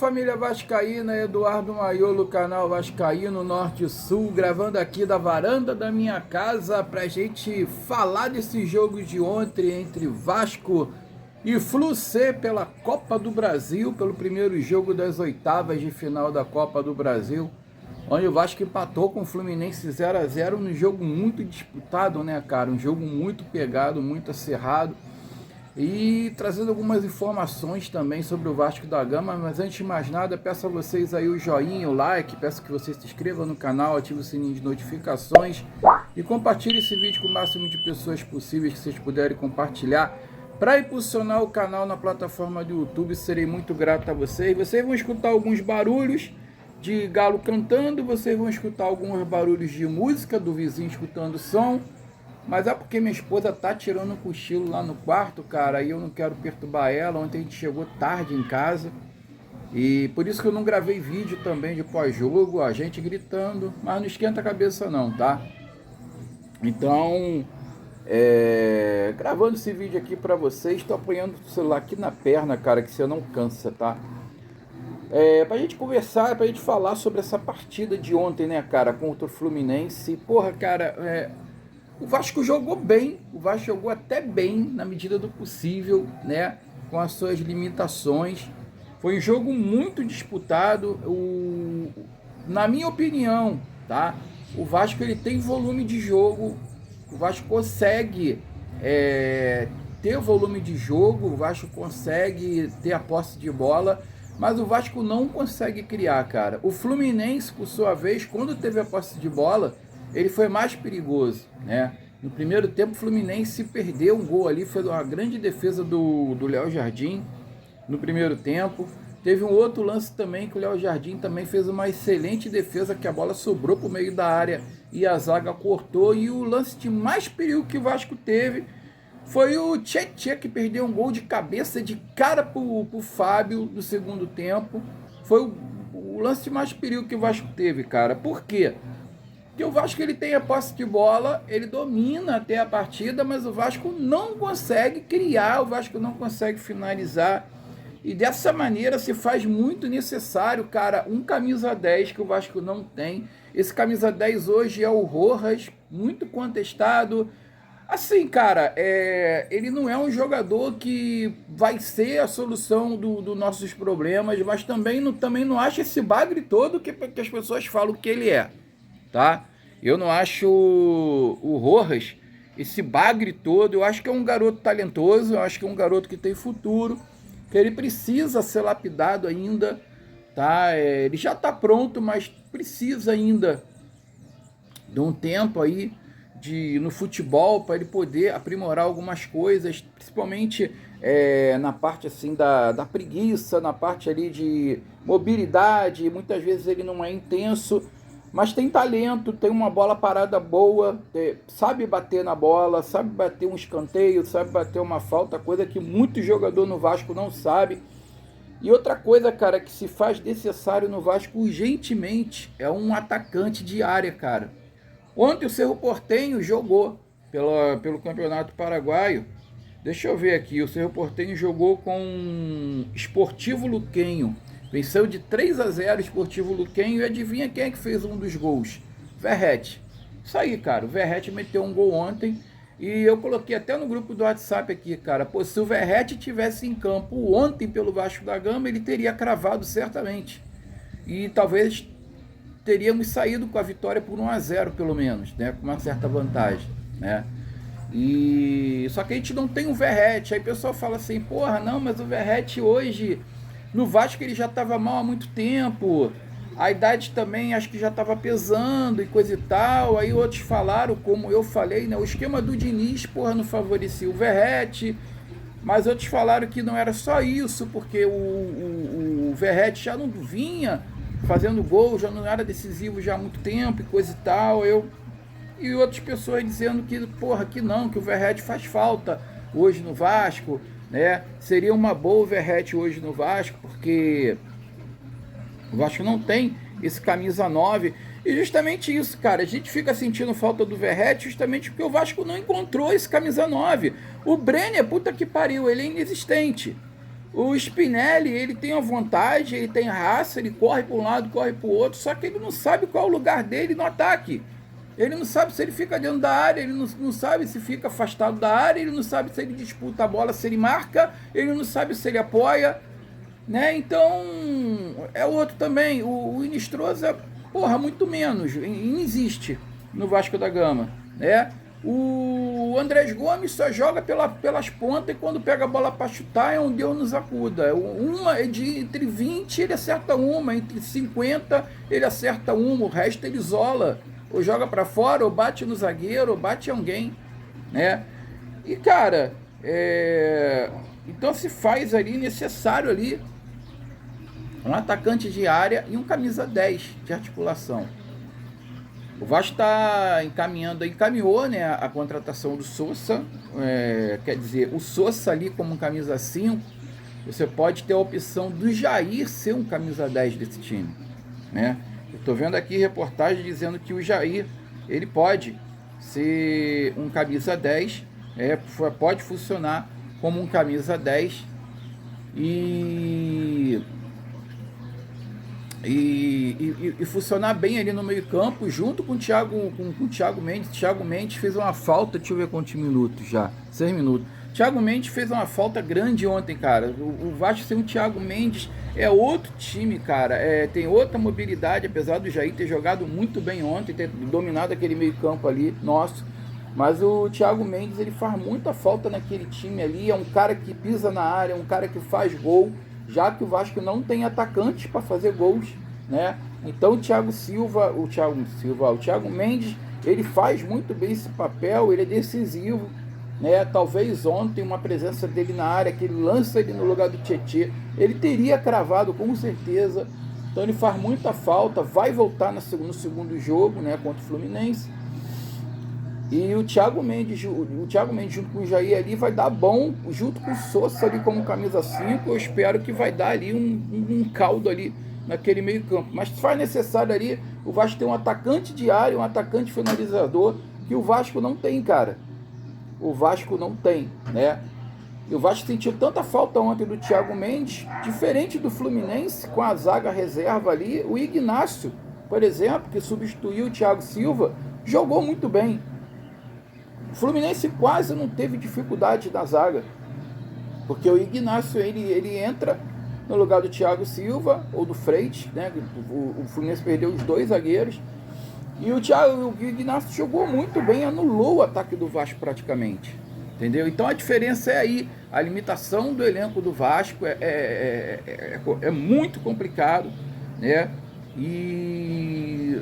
família vascaína, Eduardo Maiolo, canal Vascaíno Norte e Sul, gravando aqui da varanda da minha casa pra gente falar desse jogo de ontem entre Vasco e Flu-C pela Copa do Brasil, pelo primeiro jogo das oitavas de final da Copa do Brasil, onde o Vasco empatou com o Fluminense 0-0 num jogo muito disputado, né, cara? Um jogo muito pegado, muito acirrado. E trazendo algumas informações também sobre o Vasco da Gama, mas antes de mais nada, peço a vocês aí o joinha, o like, peço que vocês se inscrevam no canal, ative o sininho de notificações e compartilhe esse vídeo com o máximo de pessoas possíveis que vocês puderem compartilhar para impulsionar o canal na plataforma do YouTube. Serei muito grato a vocês. Vocês vão escutar alguns barulhos de galo cantando, vocês vão escutar alguns barulhos de música do vizinho escutando som. Mas é porque minha esposa tá tirando um cochilo lá no quarto, cara, e eu não quero perturbar ela. Ontem a gente chegou tarde em casa e por isso que eu não gravei vídeo também de pós-jogo, a gente gritando, mas não esquenta a cabeça não, tá? Então, gravando esse vídeo aqui pra vocês, tô apoiando o celular aqui na perna, cara, que você não cansa, tá? Pra gente conversar, pra gente falar sobre essa partida de ontem, né, cara, contra o Fluminense. Porra, cara, o Vasco jogou bem, o Vasco jogou até bem, na medida do possível, né? Com as suas limitações. Foi um jogo muito disputado. Na minha opinião, tá? O Vasco ele tem volume de jogo, o Vasco consegue ter volume de jogo, o Vasco consegue ter a posse de bola, mas o Vasco não consegue criar, cara. O Fluminense, por sua vez, quando teve a posse de bola, ele foi mais perigoso, né? No primeiro tempo, o Fluminense perdeu um gol ali, foi uma grande defesa do Léo Jardim no primeiro tempo. Teve um outro lance também que o Léo Jardim também fez uma excelente defesa, que a bola sobrou para o meio da área e a zaga cortou. E o lance de mais perigo que o Vasco teve foi o Tietê, que perdeu um gol de cabeça de cara pro Fábio no segundo tempo. Foi o lance de mais perigo que o Vasco teve, cara. Por quê? Porque o Vasco ele tem a posse de bola, ele domina até a partida, mas o Vasco não consegue criar, o Vasco não consegue finalizar. E dessa maneira se faz muito necessário, cara, um camisa 10 que o Vasco não tem. Esse camisa 10 hoje é o Rojas, muito contestado. Assim, cara, ele não é um jogador que vai ser a solução dos nossos problemas, mas também não acha esse bagre todo que as pessoas falam que ele é. Tá? Eu não acho o Rojas esse bagre todo. Eu acho que é um garoto talentoso, eu acho que é um garoto que tem futuro, que ele precisa ser lapidado ainda, tá? Ele já está pronto, mas precisa ainda de um tempo aí no futebol para ele poder aprimorar algumas coisas, principalmente na parte assim da preguiça, na parte ali de mobilidade. Muitas vezes ele não é intenso, mas tem talento, tem uma bola parada boa, sabe bater na bola, sabe bater um escanteio, sabe bater uma falta, coisa que muito jogador no Vasco não sabe. E outra coisa, cara, que se faz necessário no Vasco urgentemente é um atacante de área, cara. Ontem o Cerro Porteño jogou pelo Campeonato Paraguaio. Deixa eu ver aqui, o Cerro Porteño jogou com Sportivo Luquenho. Venceu de 3-0 Sportivo Luquenho e adivinha quem é que fez um dos gols? Verratti. Isso aí, cara, o Verratti meteu um gol ontem e eu coloquei até no grupo do WhatsApp aqui, cara. Pô, se o Verratti tivesse em campo ontem pelo Vasco da Gama, ele teria cravado certamente. E talvez teríamos saído com a vitória por 1-0 pelo menos, né? Com uma certa vantagem, né? Só que a gente não tem o Verratti. Aí o pessoal fala assim, porra, não, mas o Verratti hoje no Vasco ele já estava mal há muito tempo, a idade também acho que já estava pesando e coisa e tal. Aí outros falaram, como eu falei, né, o esquema do Diniz, porra, não favorecia o Verratti, mas outros falaram que não era só isso, porque o Verratti já não vinha fazendo gol, já não era decisivo já há muito tempo e coisa e tal. E outras pessoas dizendo que, porra, que não, que o Verratti faz falta hoje no Vasco, né? Seria uma boa o Verratti hoje no Vasco, porque o Vasco não tem esse camisa 9. E justamente isso, cara, a gente fica sentindo falta do Verratti justamente porque o Vasco não encontrou esse camisa 9. O Brenner, puta que pariu, ele é inexistente. O Spinelli, ele tem a vontade, ele tem raça, ele corre para um lado, corre para o outro, só que ele não sabe qual é o lugar dele no ataque. Ele não sabe se ele fica dentro da área, ele não sabe se fica afastado da área, ele não sabe se ele disputa a bola, se ele marca, ele não sabe se ele apoia, né? Então, é outro também. O Inestrosa, porra, muito menos, não existe no Vasco da Gama, né? O Andrés Gomes só joga pelas pontas e quando pega a bola para chutar é um Deus nos acuda. Entre 20 ele acerta uma, entre 50 ele acerta uma, o resto ele isola. Ou joga para fora, ou bate no zagueiro, ou bate em alguém, né? E cara, então se faz ali necessário ali um atacante de área e um camisa 10 de articulação. O Vasco está encaminhou, né, a contratação do Sousa, quer dizer, o Sousa ali como um camisa 5, você pode ter a opção do Jair ser um camisa 10 desse time, né? Eu estou vendo aqui reportagem dizendo que o Jair, ele pode ser um camisa 10, pode funcionar como um camisa 10 e funcionar bem ali no meio campo, junto com o Thiago Mendes. Thiago Mendes fez uma falta, deixa eu ver quantos minutos já, 6 minutos. Thiago Mendes fez uma falta grande ontem, cara. O Vasco sem o Thiago Mendes é outro time, cara. Tem outra mobilidade, apesar do Jair ter jogado muito bem ontem, ter dominado aquele meio campo ali, nosso. Mas o Thiago Mendes, ele faz muita falta naquele time ali, é um cara que pisa na área, é um cara que faz gol, já que o Vasco não tem atacantes para fazer gols, né? Então o Thiago Mendes, ele faz muito bem esse papel, ele é decisivo, né? Talvez ontem uma presença dele na área, que ele lança ele no lugar do Tietê, ele teria cravado com certeza. Então ele faz muita falta, vai voltar no segundo jogo, né, contra o Fluminense. E o Thiago Mendes junto com o Jair ali vai dar bom, junto com o Sousa ali como camisa 5, eu espero que vai dar ali um caldo ali naquele meio campo. Mas faz necessário ali o Vasco ter um atacante de área, um atacante finalizador, que o Vasco não tem, cara. O Vasco não tem, né? E o Vasco sentiu tanta falta ontem do Thiago Mendes, diferente do Fluminense, com a zaga reserva ali, o Ignacio, por exemplo, que substituiu o Thiago Silva, jogou muito bem. O Fluminense quase não teve dificuldade na zaga, porque o Ignacio ele entra no lugar do Thiago Silva ou do Freitas, né? O Fluminense perdeu os dois zagueiros e o Ignacio jogou muito bem, anulou o ataque do Vasco praticamente, entendeu? Então a diferença é aí, a limitação do elenco do Vasco é muito complicado, né? E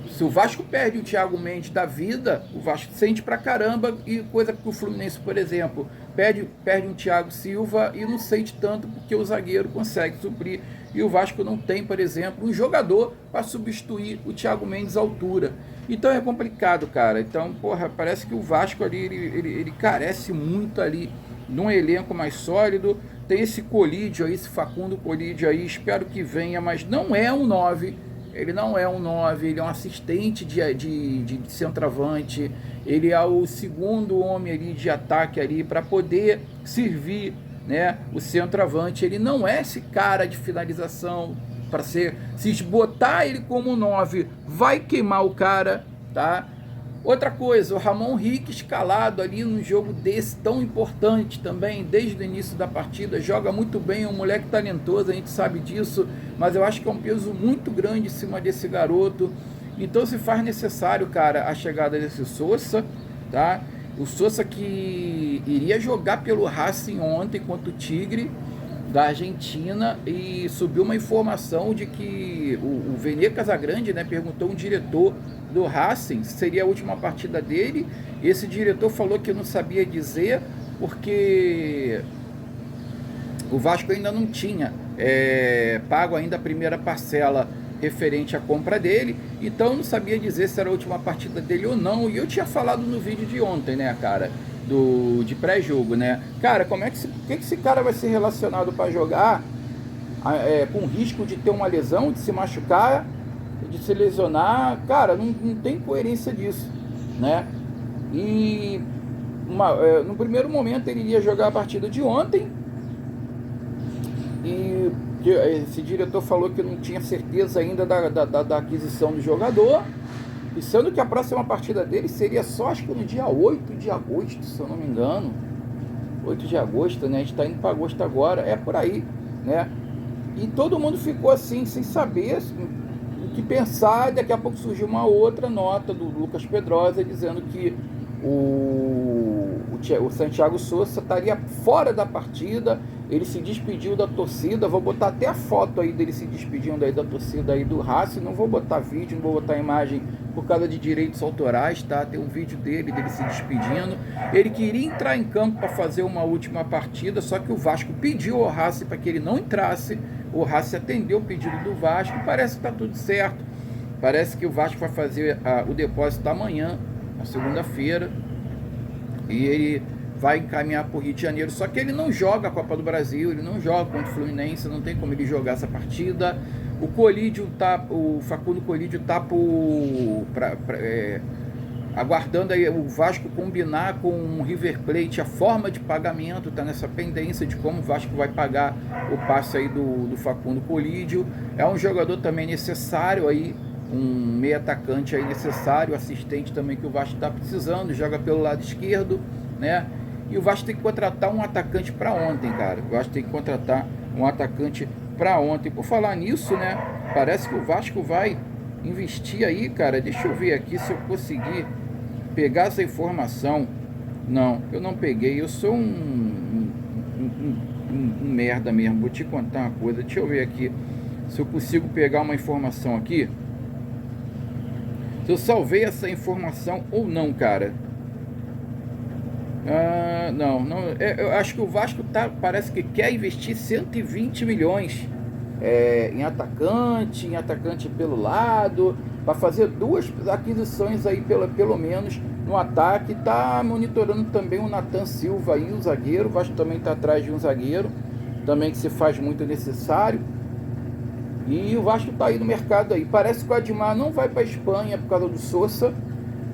se o Vasco perde o Thiago Mendes da vida, o Vasco sente pra caramba, e coisa que o Fluminense, por exemplo, perde um Thiago Silva e não sente tanto porque o zagueiro consegue suprir. E o Vasco não tem, por exemplo, um jogador para substituir o Thiago Mendes à altura. Então é complicado, cara. Então, porra, parece que o Vasco ali, ele carece muito ali de um elenco mais sólido. Tem esse Colídio aí, esse Facundo Colídio aí, espero que venha, mas não é um 9. Ele não é um 9, ele é um assistente de centroavante, ele é o segundo homem ali de ataque ali para poder servir, né, o centroavante. Ele não é esse cara de finalização para ser, se botar ele como 9, vai queimar o cara, tá? Outra coisa, o Ramon Rick escalado ali num jogo desse tão importante também, desde o início da partida, joga muito bem, é um moleque talentoso, a gente sabe disso, mas eu acho que é um peso muito grande em cima desse garoto. Então se faz necessário, cara, a chegada desse Sousa, tá? O Sousa que iria jogar pelo Racing ontem contra o Tigre da Argentina, e subiu uma informação de que o Vene Casagrande, né, perguntou um diretor do Racing se seria a última partida dele. Esse diretor falou que não sabia dizer, porque o Vasco ainda não tinha pago ainda a primeira parcela referente à compra dele, então não sabia dizer se era a última partida dele ou não. E eu tinha falado no vídeo de ontem, né, cara, de pré-jogo, né, cara, como é que esse cara vai ser relacionado para jogar com risco de ter uma lesão, de se machucar, de se lesionar? Cara, não tem coerência disso, né? E no primeiro momento ele iria jogar a partida de ontem, e que esse diretor falou que não tinha certeza ainda da aquisição do jogador, e sendo que a próxima partida dele seria só, acho que no dia 8 de agosto, se eu não me engano. 8 de agosto, né? A gente está indo para agosto agora, é por aí, né? E todo mundo ficou assim, sem saber assim, o que pensar. Daqui a pouco surgiu uma outra nota do Lucas Pedrosa dizendo que o Santiago Sousa estaria fora da partida. Ele se despediu da torcida. Vou botar até a foto aí dele se despedindo aí da torcida aí do Racing. Não vou botar vídeo, não vou botar imagem por causa de direitos autorais, tá? Tem um vídeo dele se despedindo. Ele queria entrar em campo para fazer uma última partida, só que o Vasco pediu ao Racing para que ele não entrasse. O Racing atendeu o pedido do Vasco. Parece que está tudo certo. Parece que o Vasco vai fazer o depósito amanhã, na segunda-feira, e ele vai encaminhar para o Rio de Janeiro. Só que ele não joga a Copa do Brasil, ele não joga contra o Fluminense, não tem como ele jogar essa partida. O Facundo Colídio está aguardando aí o Vasco combinar com o River Plate a forma de pagamento, está nessa pendência de como o Vasco vai pagar o passe aí do Facundo Colídio. É um jogador também necessário aí, um meio atacante aí necessário, assistente também que o Vasco está precisando, joga pelo lado esquerdo, né? E o Vasco tem que contratar um atacante para ontem, cara. O Vasco tem que contratar um atacante para ontem. Por falar nisso, né? Parece que o Vasco vai investir aí, cara. Deixa eu ver aqui se eu conseguir pegar essa informação. Não, eu não peguei. Eu sou um merda mesmo. Vou te contar uma coisa. Deixa eu ver aqui se eu consigo pegar uma informação aqui. Se eu salvei essa informação ou não, cara. Não. Eu acho que o Vasco parece que quer investir 120 milhões em atacante pelo lado, para fazer duas aquisições aí pelo menos no ataque. Tá monitorando também o Nathan Silva aí, o zagueiro. O Vasco também está atrás de um zagueiro, também que se faz muito necessário. E o Vasco está aí no mercado aí. Parece que o Admar não vai para a Espanha por causa do Sousa.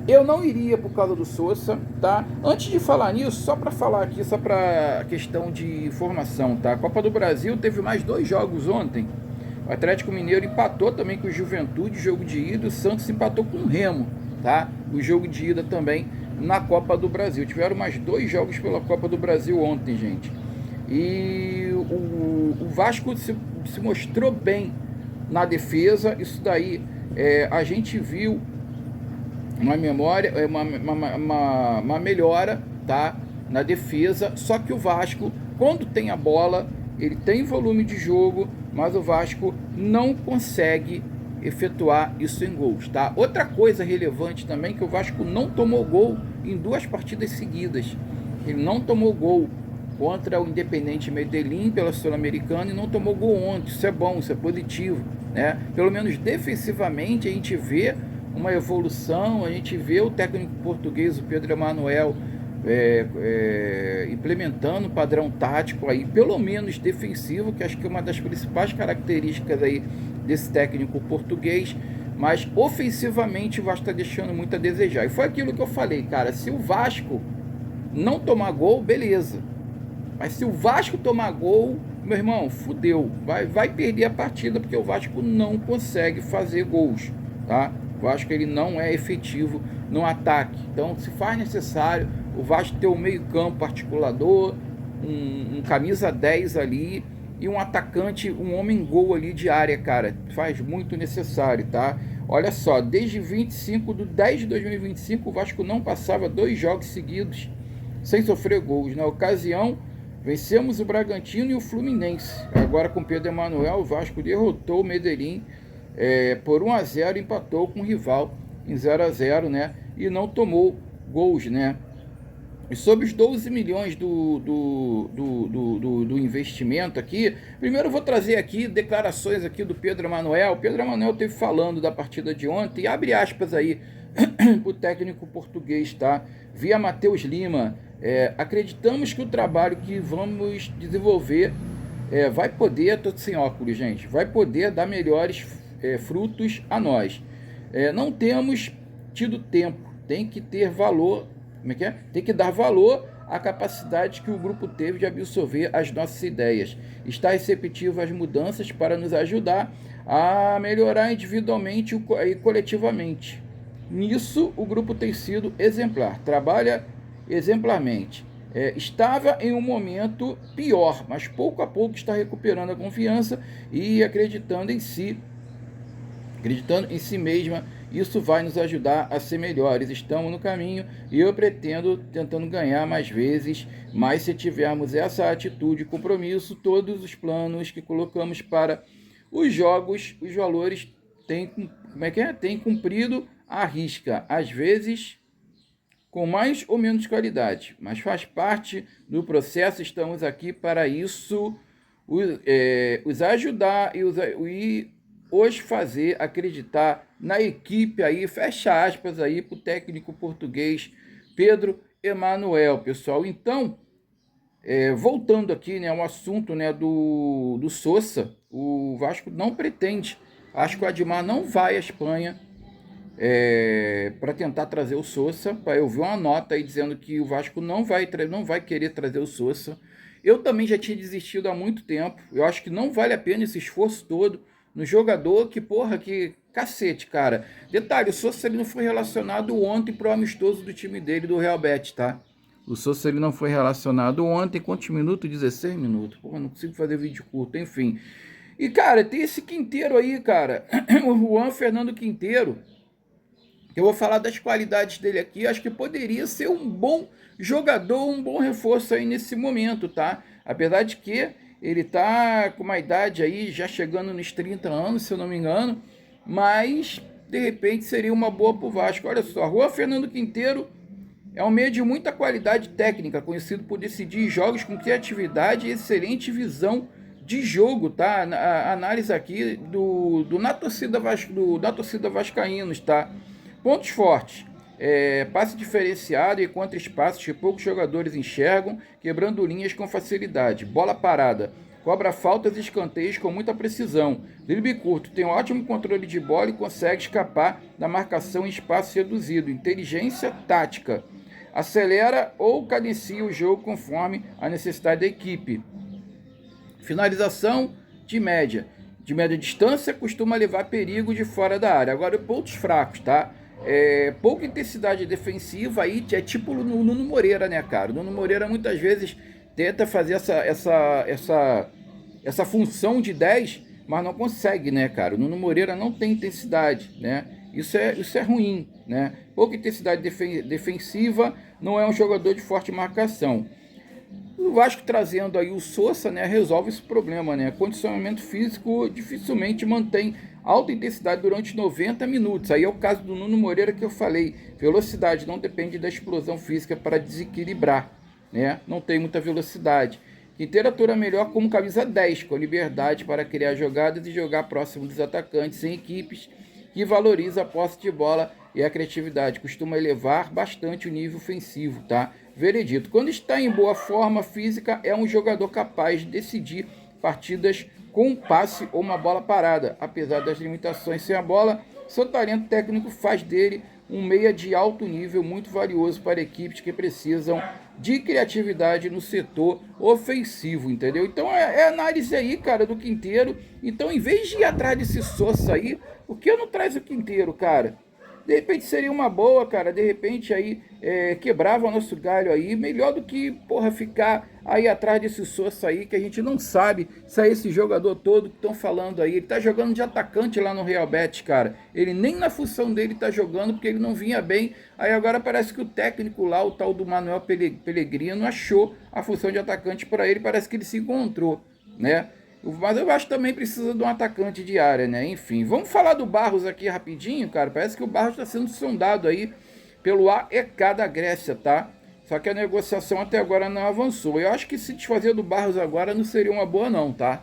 Eu não iria por causa do Sousa, tá? Antes de falar nisso, só para falar aqui, só para questão de informação, tá? A Copa do Brasil teve mais 2 jogos ontem. O Atlético Mineiro empatou também com o Juventude, jogo de ida. O Santos empatou com o Remo, tá? O jogo de ida também na Copa do Brasil. Tiveram mais 2 jogos pela Copa do Brasil ontem, gente. E o Vasco se mostrou bem na defesa. Isso daí a gente viu uma melhora, tá, na defesa. Só que o Vasco, quando tem a bola, ele tem volume de jogo, mas o Vasco não consegue efetuar isso em gols, tá? Outra coisa relevante também, que o Vasco não tomou gol em 2 partidas seguidas. Ele não tomou gol contra o Independente Medellín pela Sul-Americana e não tomou gol ontem. Isso é bom, isso é positivo, né? Pelo menos defensivamente a gente vê uma evolução, a gente vê o técnico português, o Pedro Emanuel, implementando o padrão tático aí, pelo menos defensivo, que acho que é uma das principais características aí desse técnico português. Mas ofensivamente o Vasco está deixando muito a desejar. E foi aquilo que eu falei, cara, se o Vasco não tomar gol, beleza. Mas se o Vasco tomar gol, meu irmão, fudeu. Vai perder a partida, porque o Vasco não consegue fazer gols, tá? O Vasco ele não é efetivo no ataque. Então, se faz necessário, o Vasco ter um meio-campo articulador, um camisa 10 ali e um atacante, um homem-gol ali de área, cara. Faz muito necessário, tá? Olha só, desde 25 de 10 de 2025, o Vasco não passava 2 jogos seguidos sem sofrer gols. Na ocasião, vencemos o Bragantino e o Fluminense. Agora, com Pedro Emanuel, o Vasco derrotou o Medellín por 1-0, empatou com o rival em 0-0, né? E não tomou gols, né? E sobre os 12 milhões do investimento aqui, primeiro eu vou trazer aqui declarações aqui do Pedro Emanuel. O Pedro Emanuel esteve falando da partida de ontem, e abre aspas aí para o técnico português, tá? Via Matheus Lima, acreditamos que o trabalho que vamos desenvolver vai poder, tô sem óculos, gente, vai poder dar melhores frutos a nós. Não temos tido tempo, tem que ter valor, tem que dar valor a capacidade que o grupo teve de absorver as nossas ideias. Está receptivo às mudanças para nos ajudar a melhorar individualmente e coletivamente. Nisso, o grupo tem sido exemplar, trabalha exemplarmente. Estava em um momento pior, mas pouco a pouco está recuperando a confiança e acreditando em si mesma. Isso vai nos ajudar a ser melhores. Estamos no caminho e eu pretendo tentando ganhar mais vezes, mas se tivermos essa atitude e compromisso, todos os planos que colocamos para os jogos, os valores têm cumprido à risca, às vezes com mais ou menos qualidade, mas faz parte do processo. Estamos aqui para isso, os ajudar e os fazer acreditar na equipe aí, fecha aspas aí para o técnico português Pedro Emanuel, pessoal. Então, voltando aqui, né, ao assunto, né, do Sousa, o Vasco não pretende, acho que o Admar não vai à Espanha para tentar trazer o Sousa. Eu vi uma nota aí dizendo que o Vasco não vai querer trazer o Sousa. Eu também já tinha desistido há muito tempo. Eu acho que não vale a pena esse esforço todo no jogador que cacete, cara. Detalhe, o Sousa ele não foi relacionado ontem pro amistoso do time dele, do Real Betis, tá? O Sousa ele não foi relacionado ontem. Quantos minutos? 16 minutos. Porra, não consigo fazer vídeo curto, enfim. E, cara, tem esse Quinteiro aí, cara. O Juan Fernando Quinteiro. Eu vou falar das qualidades dele aqui. Acho que poderia ser um bom jogador, um bom reforço aí nesse momento, tá? Apesar de que ele tá com uma idade aí, já chegando nos 30 anos, se eu não me engano. Mas, de repente, seria uma boa pro Vasco. Olha só, Juan Fernando Quinteiro é um meio de muita qualidade técnica, conhecido por decidir jogos com criatividade e excelente visão de jogo, tá? A análise aqui da torcida vascaínos, tá? Pontos fortes: passe diferenciado e contra espaços que poucos jogadores enxergam, quebrando linhas com facilidade. Bola parada, cobra faltas e escanteios com muita precisão. Drible curto, tem um ótimo controle de bola e consegue escapar da marcação em espaço reduzido. Inteligência tática, acelera ou cadencia o jogo conforme a necessidade da equipe. Finalização de média distância, costuma levar perigo de fora da área. Agora, pontos fracos, tá? Pouca intensidade defensiva, aí é tipo o Nuno Moreira, né, cara? O Nuno Moreira muitas vezes tenta fazer essa função de 10, mas não consegue, né, cara? O Nuno Moreira não tem intensidade, né? Isso é ruim, né? Pouca intensidade defensiva, não é um jogador de forte marcação. O Vasco trazendo aí o Sousa, né, resolve esse problema, né? Condicionamento físico dificilmente mantém alta intensidade durante 90 minutos. Aí é o caso do Nuno Moreira que eu falei. Velocidade não depende da explosão física para desequilibrar, né? Não tem muita velocidade. Quinteiro atua melhor como camisa 10, com liberdade para criar jogadas e jogar próximo dos atacantes em equipes que valoriza a posse de bola e a criatividade. Costuma elevar bastante o nível ofensivo, tá? Veredito: quando está em boa forma física, é um jogador capaz de decidir partidas com um passe ou uma bola parada. Apesar das limitações sem a bola, seu talento técnico faz dele um meia de alto nível muito valioso para equipes que precisam de criatividade no setor ofensivo, entendeu? Então é análise aí, cara, do Quinteiro. Então, em vez de ir atrás desse Sousa aí, por que não traz o Quinteiro, cara? De repente seria uma boa, cara. De repente aí quebrava o nosso galho aí. Melhor do que, porra, ficar aí atrás desse Sousa aí, que a gente não sabe se é esse jogador todo que estão falando aí. Ele tá jogando de atacante lá no Real Betis, cara. Ele nem na função dele tá jogando, porque ele não vinha bem. Aí agora parece que o técnico lá, o tal do Manuel Pellegrino, achou a função de atacante para ele. Parece que ele se encontrou, né? Mas eu acho que também precisa de um atacante de área, né? Enfim, vamos falar do Barros aqui rapidinho, cara. Parece que o Barros está sendo sondado aí pelo AEK da Grécia, tá? Só que a negociação até agora não avançou. Eu acho que se desfazer do Barros agora não seria uma boa não, tá?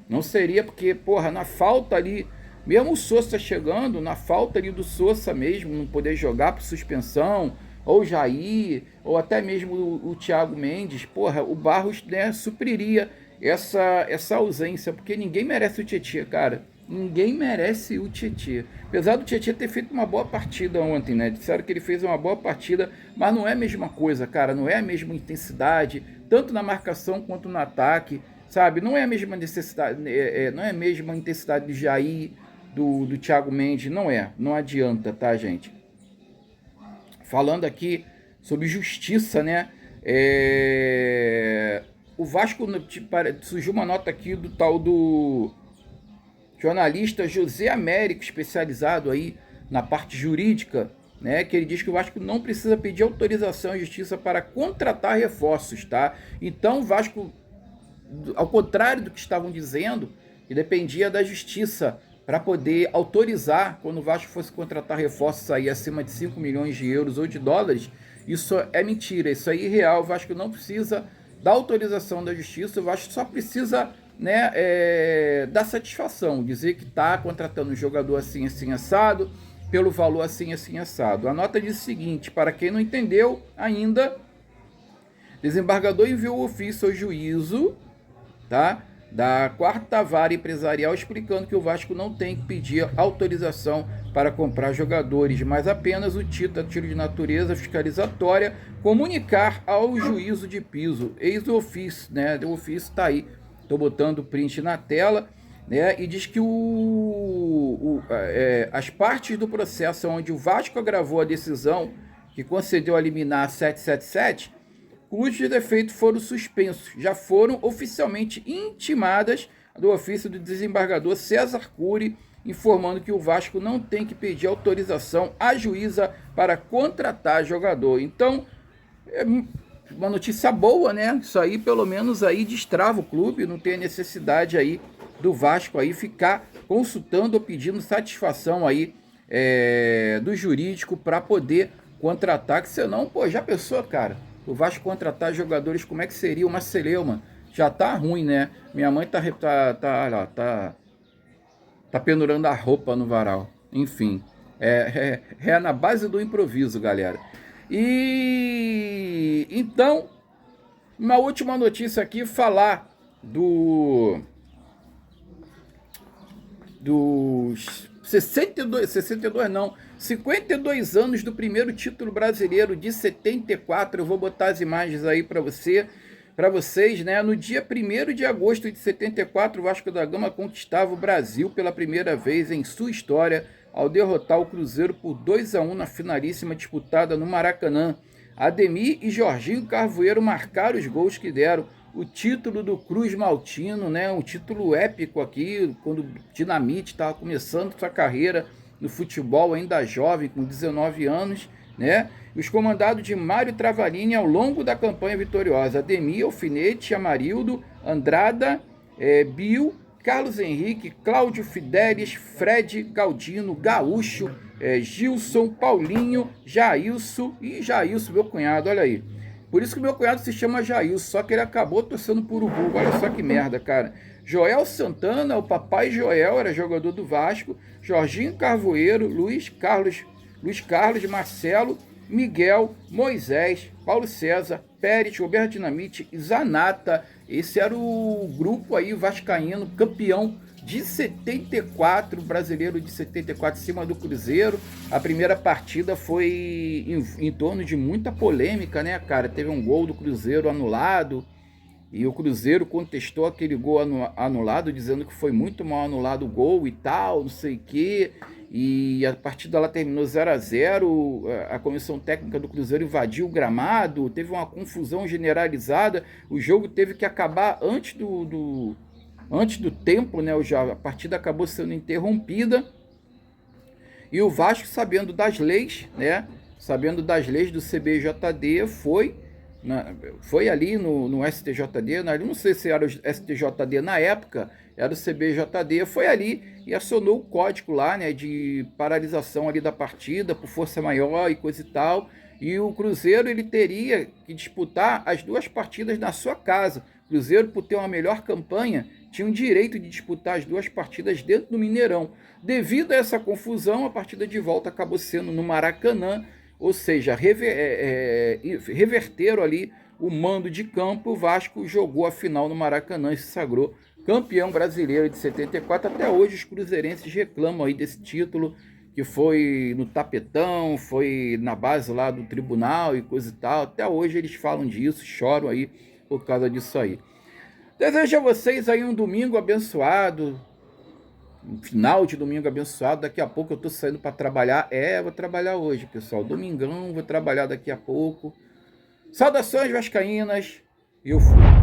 Não seria, porque, porra, na falta ali, mesmo o Sousa chegando, na falta ali do Sousa mesmo, não poder jogar por suspensão, ou Jair, ou até mesmo o Thiago Mendes, porra, o Barros, né, supriria essa ausência, porque ninguém merece o Tietchan, cara. Ninguém merece o Tietê. Apesar do Tietê ter feito uma boa partida ontem, né? Disseram que ele fez uma boa partida, mas não é a mesma coisa, cara. Não é a mesma intensidade, tanto na marcação quanto no ataque, sabe? Não é a mesma necessidade, não é a mesma intensidade do Jair, do Thiago Mendes. Não é. Não adianta, tá, gente? Falando aqui sobre justiça, né? O Vasco, surgiu uma nota aqui do tal do jornalista José Américo, especializado aí na parte jurídica, né, que ele diz que o Vasco não precisa pedir autorização à justiça para contratar reforços, tá? Então o Vasco, ao contrário do que estavam dizendo, que dependia da justiça para poder autorizar quando o Vasco fosse contratar reforços aí acima de 5 milhões de euros ou de dólares, isso é mentira, isso é irreal. O Vasco não precisa da autorização da justiça, o Vasco só precisa, né, dar satisfação, dizer que está contratando um jogador assim, assim, assado, pelo valor assim, assim, assado. A nota diz o seguinte: para quem não entendeu ainda, desembargador enviou o ofício ao juízo, tá, da quarta vara empresarial, explicando que o Vasco não tem que pedir autorização para comprar jogadores, mas apenas o título de natureza fiscalizatória, comunicar ao juízo de piso. Eis o ofício, né? O ofício está aí. Estou botando o print na tela, né? E diz que as partes do processo onde o Vasco agravou a decisão que concedeu a liminar 777, cujos defeitos foram suspensos, já foram oficialmente intimadas do ofício do desembargador César Cury, informando que o Vasco não tem que pedir autorização à juíza para contratar jogador. Então, é uma notícia boa, né? Isso aí pelo menos aí destrava o clube, não tem a necessidade aí do Vasco aí ficar consultando ou pedindo satisfação aí do jurídico para poder contratar, que senão, pô, já pensou, cara? O Vasco contratar jogadores, como é que seria uma celeuma? Já tá ruim, né? Minha mãe tá pendurando a roupa no varal. Enfim, é na base do improviso, galera. E então, uma última notícia aqui, falar dos 52 anos do primeiro título brasileiro de 74. Eu vou botar as imagens aí para vocês, né? No dia 1º de agosto de 74, o Vasco da Gama conquistava o Brasil pela primeira vez em sua história, ao derrotar o Cruzeiro por 2-1 na finalíssima disputada no Maracanã. Ademir e Jorginho Carvoeiro marcaram os gols que deram o título do Cruz Maltino, né? Um título épico aqui, quando o Dinamite estava começando sua carreira no futebol, ainda jovem, com 19 anos, né? Os comandados de Mário Travalini ao longo da campanha vitoriosa: Ademir, Alfinete, Amarildo, Andrada, Bill, Carlos Henrique, Cláudio Fidelis, Fred, Galdino, Gaúcho, Gilson, Paulinho, Jailson e Jailson, meu cunhado, olha aí. Por isso que meu cunhado se chama Jailson, só que ele acabou torcendo por Urubu, olha só que merda, cara. Joel Santana, o papai Joel, era jogador do Vasco, Jorginho Carvoeiro, Luiz Carlos, Marcelo, Miguel, Moisés, Paulo César, Pérez, Roberto Dinamite e Zanata. Esse era o grupo aí vascaíno, campeão de 74, brasileiro de 74, em cima do Cruzeiro. A primeira partida foi em torno de muita polêmica, né, cara? Teve um gol do Cruzeiro anulado, e o Cruzeiro contestou aquele gol anulado, dizendo que foi muito mal anulado o gol e tal, não sei o quê. E a partida lá terminou 0-0, a comissão técnica do Cruzeiro invadiu o gramado, teve uma confusão generalizada, o jogo teve que acabar antes do tempo, né? A partida acabou sendo interrompida, e o Vasco, sabendo das leis, né? Sabendo das leis do CBJD, foi ali no STJD, eu não sei se era o STJD na época, era o CBJD, foi ali e acionou o código lá, né, de paralisação ali da partida por força maior e coisa e tal. E o Cruzeiro, ele teria que disputar as duas partidas na sua casa. O Cruzeiro, por ter uma melhor campanha, tinha o direito de disputar as duas partidas dentro do Mineirão. Devido a essa confusão, a partida de volta acabou sendo no Maracanã, ou seja, reverteram ali o mando de campo. O Vasco jogou a final no Maracanã e se sagrou campeão brasileiro de 74. Até hoje os cruzeirenses reclamam aí desse título, que foi no tapetão, foi na base lá do tribunal e coisa e tal. Até hoje eles falam disso, choram aí por causa disso aí. Desejo a vocês aí um domingo abençoado, um final de domingo abençoado. Daqui a pouco eu tô saindo para trabalhar. Vou trabalhar hoje, pessoal. Domingão, vou trabalhar daqui a pouco. Saudações vascaínas. Eu fui.